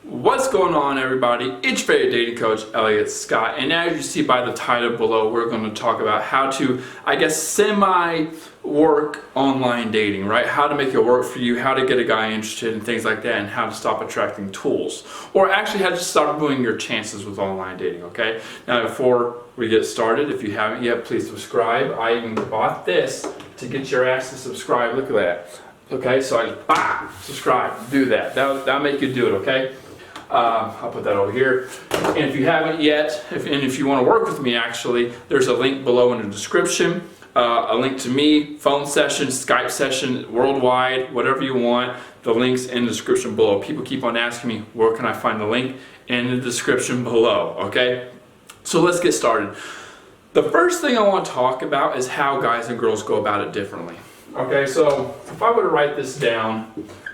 What's going on, everybody? It's your favorite dating coach, Elliot Scott, and as you see by the title below, we're going to talk about how to, semi-work online dating, right? How to make it work for you, how to get a guy interested, and things like that, and how to stop attracting tools, or actually how to start ruining your chances with online dating, okay? Now, before we get started, if you haven't yet, please subscribe. I even bought this to get your ass to subscribe. Look at that. Okay, so I just, subscribe, do that. That'll make you do it, okay? I'll put that over here. And if you haven't yet, if you want to work with me, actually, there's a link below in the description. A link to me, phone session, Skype session, worldwide, whatever you want. The link's in the description below. People keep on asking me, where can I find the link? In the description below, okay? So let's get started. The first thing I want to talk about is how guys and girls go about it differently. Okay, so if I were to write this down,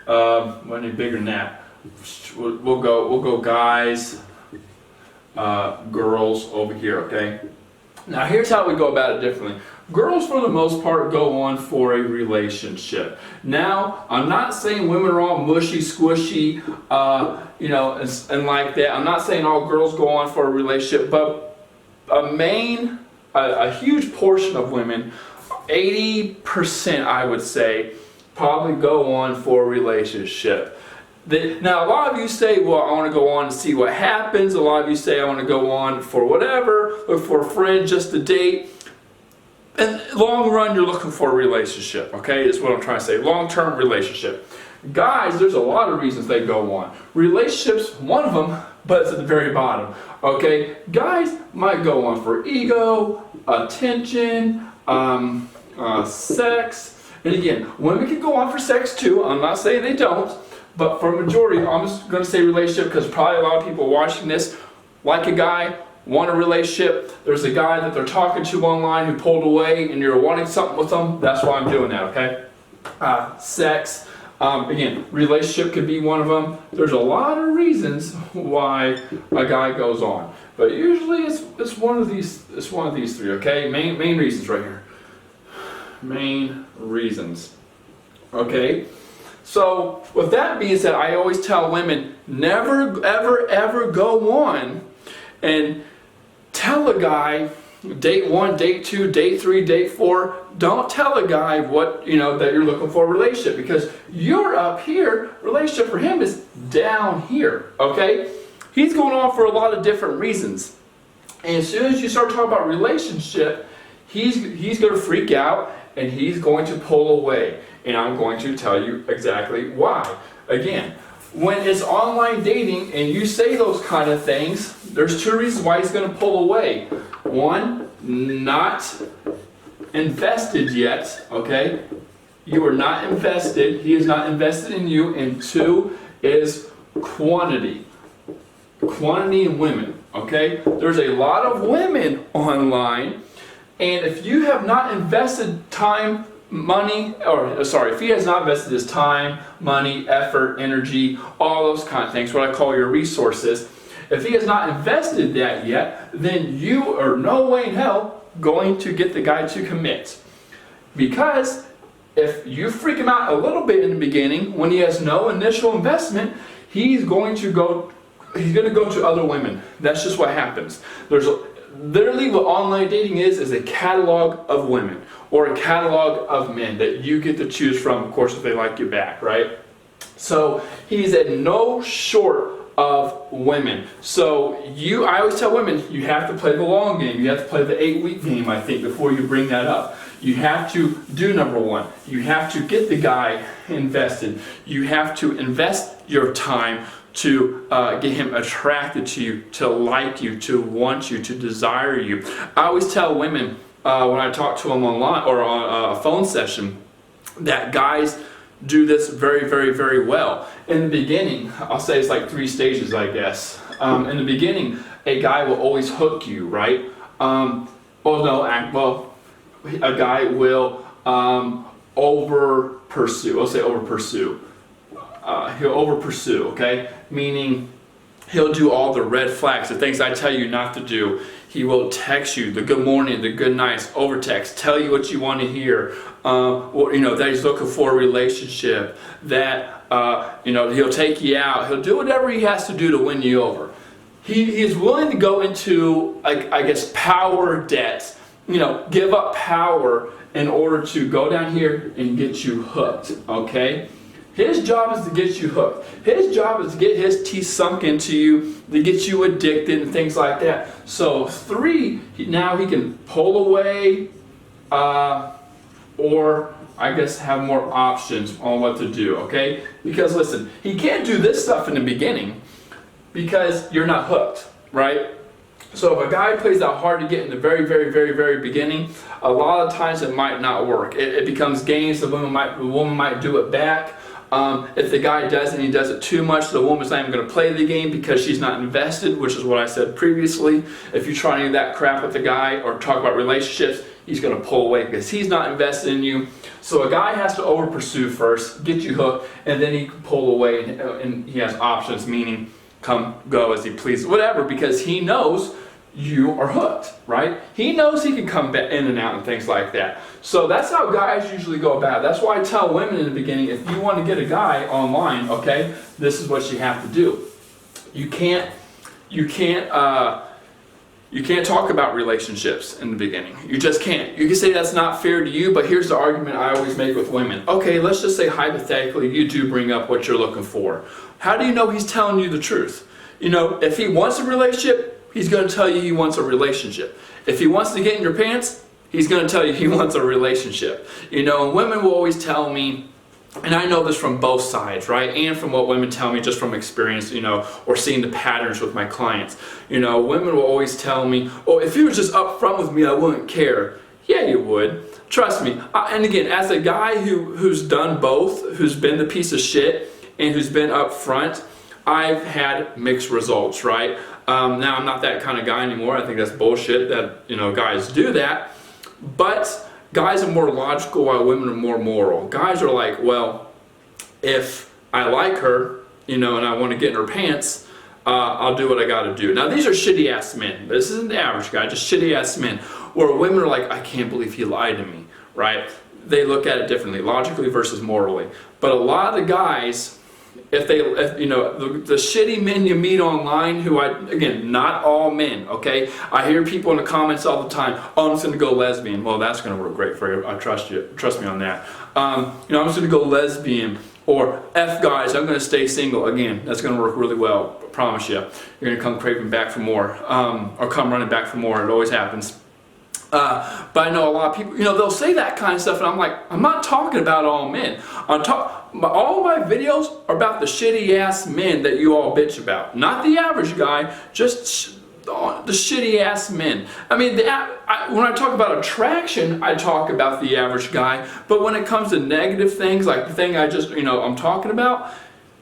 any bigger than that, we'll go guys, girls over here, okay? Now here's how we go about it differently. Girls, for the most part, go on for a relationship. Now, I'm not saying women are all mushy, squishy, and like that. I'm not saying all girls go on for a relationship, but a huge portion of women, 80% I would say, probably go on for a relationship. Now, a lot of you say, well, I want to go on and see what happens. A lot of you say, I want to go on for whatever, look for a friend, just a date. And long run, you're looking for a relationship, okay? Is what I'm trying to say. Long-term relationship. Guys, there's a lot of reasons they go on. Relationships, one of them, but it's at the very bottom, okay? Guys might go on for ego, attention, sex. And again, women can go on for sex too. I'm not saying they don't. But for a majority, I'm just going to say relationship because probably a lot of people watching this like a guy, want a relationship. There's a guy that they're talking to online who pulled away and you're wanting something with them. That's why I'm doing that, okay? Sex. Again, relationship could be one of them. There's a lot of reasons why a guy goes on. But usually it's one of these three, okay? Main reasons right here. Main reasons. Okay? So, with that being said, I always tell women, never, ever, ever go on and tell a guy, date 1, date 2, date 3, date 4, don't tell a guy that you're looking for a relationship, because you're up here, relationship for him is down here, okay? He's going on for a lot of different reasons. And as soon as you start talking about relationship, he's going to freak out and he's going to pull away. And I'm going to tell you exactly why. Again, when it's online dating and you say those kind of things, there's two reasons why he's going to pull away. One, not invested yet, okay? You are not invested. He is not invested in you. And two is quantity. Quantity in women, okay? There's a lot of women online, and if you have not invested time, money, if he has not invested his time, money, effort, energy, all those kind of things, what I call your resources, if he has not invested that yet, then you are no way in hell going to get the guy to commit. Because if you freak him out a little bit in the beginning, when he has no initial investment, he's going to go to other women. That's just what happens. Literally what online dating is a catalog of women or a catalog of men that you get to choose from, of course, if they like you back, right? So he's at no short of women. So I always tell women, you have to play the long game. You have to play the 8-week game, I think, before you bring that up. You have to do number one. You have to get the guy invested. You have to invest your time to get him attracted to you, to like you, to want you, to desire you. I always tell women when I talk to them online or on a phone session that guys do this very, very, very well. In the beginning, I'll say it's like 3 stages, I guess. In the beginning, a guy will always hook you, right? A guy will over pursue. I'll say over pursue. He'll over pursue, okay? Meaning he'll do all the red flags, the things I tell you not to do. He will text you the good morning, the good nights, over text, tell you what you want to hear. That he's looking for a relationship, that He'll take you out. He'll do whatever he has to do to win you over. He is willing to go into, I guess, power debts. Give up power in order to go down here and get you hooked. Okay. His job is to get you hooked. His job is to get his teeth sunk into you, to get you addicted and things like that. So 3, now he can pull away, or I guess have more options on what to do, okay? Because listen, he can't do this stuff in the beginning because you're not hooked, right? So if a guy plays that hard to get in the very, very, very, very beginning, a lot of times it might not work. It becomes games. The woman might do it back. If the guy does it and he does it too much, the woman's not even going to play the game because she's not invested, which is what I said previously. If you try any of that crap with the guy or talk about relationships, he's going to pull away because he's not invested in you. So a guy has to over pursue first, get you hooked, and then he can pull away and he has options, meaning come, go as he pleases, whatever, because he knows you are hooked, right? He knows he can come back in and out and things like that. So that's how guys usually go about it. That's why I tell women in the beginning, if you want to get a guy online, okay, this is what you have to do. You can't talk about relationships in the beginning. You just can't. You can say that's not fair to you, but here's the argument I always make with women. Okay, let's just say hypothetically you do bring up what you're looking for. How do you know he's telling you the truth? If he wants a relationship, he's going to tell you he wants a relationship. If he wants to get in your pants, he's going to tell you he wants a relationship. And women will always tell me, and I know this from both sides, right? And from what women tell me just from experience, or seeing the patterns with my clients. Women will always tell me, oh, if you were just upfront with me, I wouldn't care. Yeah, you would. Trust me. And again, as a guy who's done both, who's been the piece of shit, and who's been upfront, I've had mixed results, right? Now I'm not that kind of guy anymore. I think that's bullshit that guys do that. But guys are more logical while women are more moral. Guys are like, well, if I like her, and I want to get in her pants, I'll do what I got to do. Now these are shitty ass men. This isn't the average guy, just shitty ass men. Where women are like, I can't believe he lied to me, right? They look at it differently, logically versus morally. But a lot of the guys, if the shitty men you meet online, again, not all men, okay? I hear people in the comments all the time, oh, I'm just going to go lesbian. Well, that's going to work great for you. I trust me on that. I'm just going to go lesbian. Or F guys, I'm going to stay single. Again, that's going to work really well. I promise you. You're going to come craving back for more, or come running back for more. It always happens. But I know a lot of people, they'll say that kind of stuff, and I'm like, I'm not talking about all men. All my videos are about the shitty ass men that you all bitch about. Not the average guy, just the shitty ass men. I mean, when I talk about attraction, I talk about the average guy, but when it comes to negative things, like the thing I'm talking about,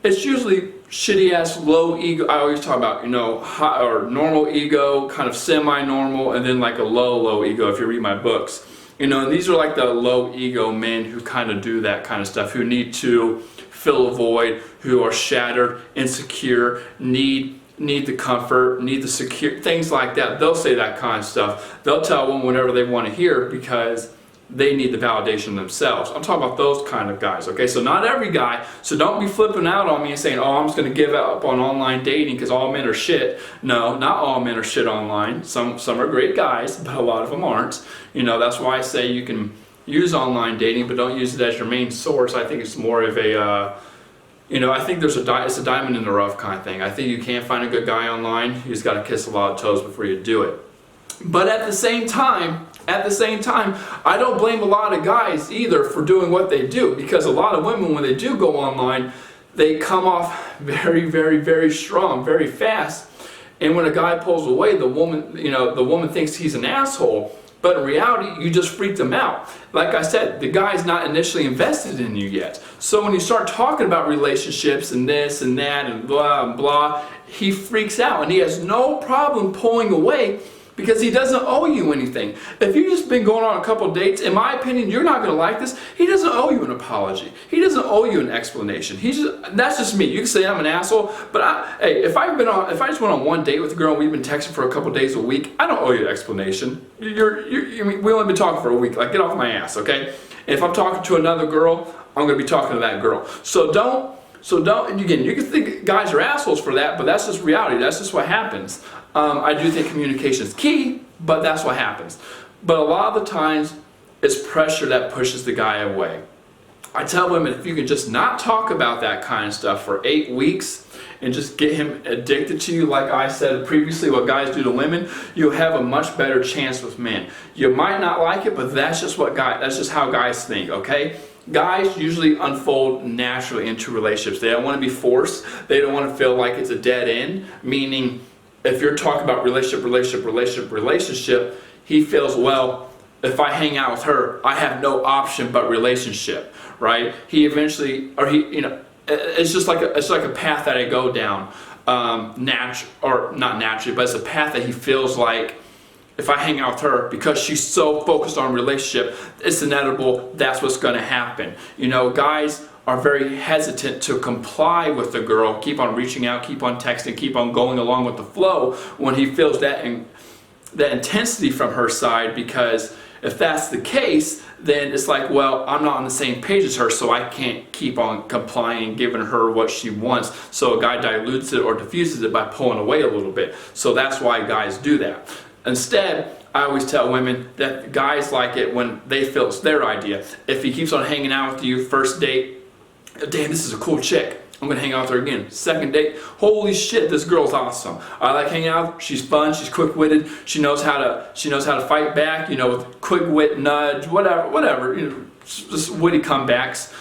it's usually shitty ass low ego. I always talk about high or normal ego, kind of semi-normal, and then like a low ego if you read my books. And these are like the low ego men who kind of do that kind of stuff, who need to fill a void, who are shattered, insecure, need the comfort, need the secure, things like that. They'll say that kind of stuff. They'll tell one whatever they want to hear because they need the validation themselves. I'm talking about those kind of guys, okay? So not every guy, so don't be flipping out on me and saying, oh, I'm just going to give up on online dating because all men are shit. No, not all men are shit online. Some are great guys, but a lot of them aren't. That's why I say you can use online dating, but don't use it as your main source. I think it's more of a, I think it's a diamond in the rough kind of thing. I think you can't find a good guy online. You just got to kiss a lot of toes before you do it. But at the same time, I don't blame a lot of guys either for doing what they do, because a lot of women, when they do go online, they come off very, very, very strong, very fast. And when a guy pulls away, the woman thinks he's an asshole. But in reality, you just freaked him out. Like I said, the guy's not initially invested in you yet. So when you start talking about relationships and this and that and blah and blah, he freaks out and he has no problem pulling away because he doesn't owe you anything. If you've just been going on a couple dates, in my opinion, you're not going to like this. He doesn't owe you an apology. He doesn't owe you an explanation. That's just me. You can say I'm an asshole, but hey, if I just went on one date with a girl and we've been texting for a couple days a week, I don't owe you an explanation. We only been talking for a week. Like, get off my ass, okay? And if I'm talking to another girl, I'm going to be talking to that girl. So don't So don't, again, you can think guys are assholes for that, but that's just reality. That's just what happens. I do think communication is key, but that's what happens. But a lot of the times, it's pressure that pushes the guy away. I tell women, if you can just not talk about that kind of stuff for 8 weeks and just get him addicted to you, like I said previously, what guys do to women, you'll have a much better chance with men. You might not like it, but that's just how guys think, okay? Guys usually unfold naturally into relationships. They don't want to be forced. They don't want to feel like it's a dead end, meaning if you're talking about relationship, he feels, well, if I hang out with her, I have no option but relationship, right? He eventually, or he, you know, it's like a path that I go down, or not naturally, but it's a path that he feels like if I hang out with her, because she's so focused on relationship, it's inevitable, that's what's going to happen. You know, guys are very hesitant to comply with the girl, keep on reaching out, keep on texting, keep on going along with the flow when he feels that intensity from her side, because if that's the case, then it's like, well, I'm not on the same page as her, so I can't keep on complying and giving her what she wants. So a guy dilutes it or diffuses it by pulling away a little bit. So that's why guys do that. Instead, I always tell women that guys like it when they feel it's their idea. If he keeps on hanging out with you, first date, damn, this is a cool chick, I'm gonna hang out with her again. Second date, holy shit, this girl's awesome. I like hanging out. She's fun. She's quick-witted. She knows how to fight back. You know, with quick wit, nudge, whatever. You know, just witty comebacks.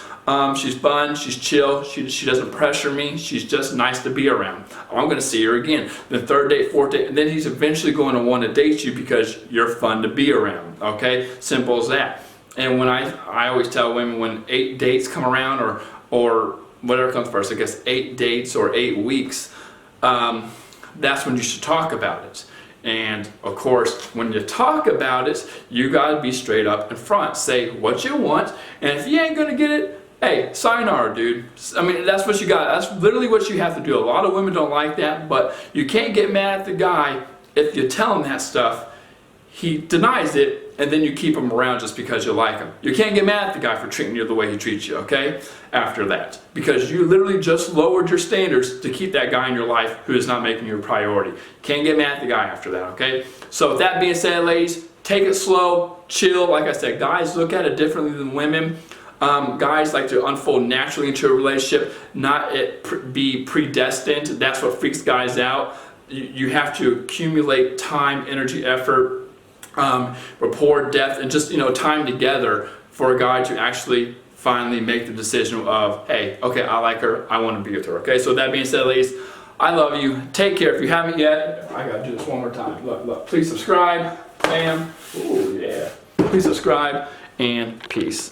She's fun. She's chill. She doesn't pressure me. She's just nice to be around. I'm gonna see her again. The third date, fourth date, and then he's eventually going to want to date you because you're fun to be around. Okay, simple as that. And when I always tell women, when 8 dates come around, or whatever comes first, I guess 8 dates or 8 weeks, that's when you should talk about it. And of course, when you talk about it, you gotta be straight up in front. Say what you want, and if you ain't gonna get it, hey, sayonara, dude. I mean, that's what you got. That's literally what you have to do. A lot of women don't like that, but you can't get mad at the guy if you tell him that stuff. He denies it, and then you keep him around just because you like him. You can't get mad at the guy for treating you the way he treats you, okay? After that. Because you literally just lowered your standards to keep that guy in your life who is not making you a priority. Can't get mad at the guy after that, okay? So with that being said, ladies, take it slow, chill. Like I said, guys look at it differently than women. Guys like to unfold naturally into a relationship, not be predestined. That's what freaks guys out. You have to accumulate time, energy, effort, rapport, depth, and just, you know, time together for a guy to actually finally make the decision of, hey, okay, I like her, I want to be with her. Okay, so that being said, ladies, I love you. Take care. If you haven't yet, I gotta do this one more time. Look, please subscribe. Bam. Ooh, yeah. Please subscribe, and peace.